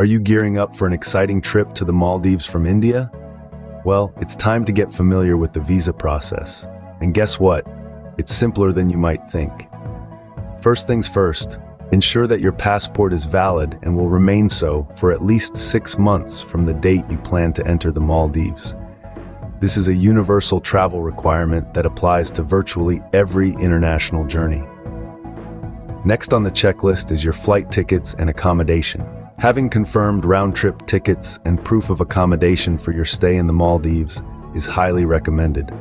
Are you gearing up for an exciting trip to the Maldives from India? Well, it's time to get familiar with the visa process. And guess what? It's simpler than you might think. First things first, ensure that your passport is valid and will remain so for at least 6 months from the date you plan to enter the Maldives. This is a universal travel requirement that applies to virtually every international journey. Next on the checklist is your flight tickets and accommodation. Having confirmed round-trip tickets and proof of accommodation for your stay in the Maldives is highly recommended.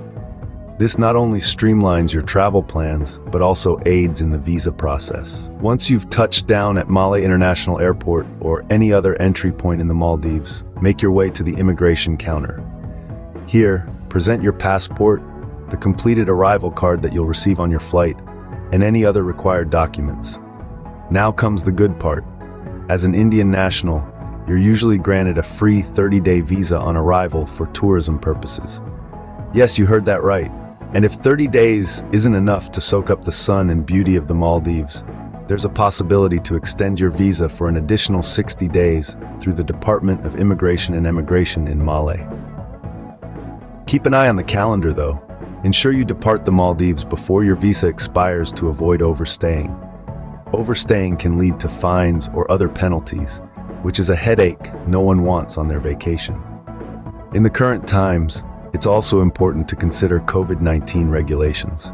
This not only streamlines your travel plans, but also aids in the visa process. Once you've touched down at Malé International Airport or any other entry point in the Maldives, make your way to the immigration counter. Here, present your passport, the completed arrival card that you'll receive on your flight, and any other required documents. Now comes the good part. As an Indian national, you're usually granted a free 30-day visa on arrival for tourism purposes. Yes, you heard that right. And if 30 days isn't enough to soak up the sun and beauty of the Maldives, there's a possibility to extend your visa for an additional 60 days through the Department of Immigration and Emigration in Malé. Keep an eye on the calendar though. Ensure you depart the Maldives before your visa expires to avoid overstaying. Overstaying can lead to fines or other penalties, which is a headache no one wants on their vacation. In the current times, it's also important to consider COVID-19 regulations.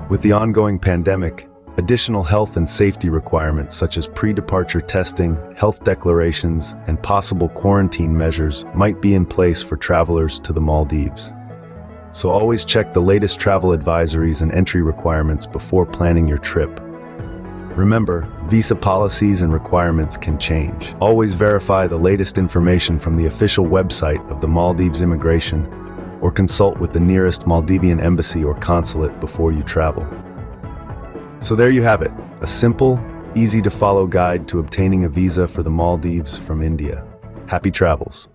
With the ongoing pandemic, additional health and safety requirements such as pre-departure testing, health declarations, and possible quarantine measures might be in place for travelers to the Maldives. So always check the latest travel advisories and entry requirements before planning your trip. Remember, visa policies and requirements can change. Always verify the latest information from the official website of the Maldives Immigration, or consult with the nearest Maldivian embassy or consulate before you travel. So there you have it, a simple, easy-to-follow guide to obtaining a visa for the Maldives from India. Happy travels!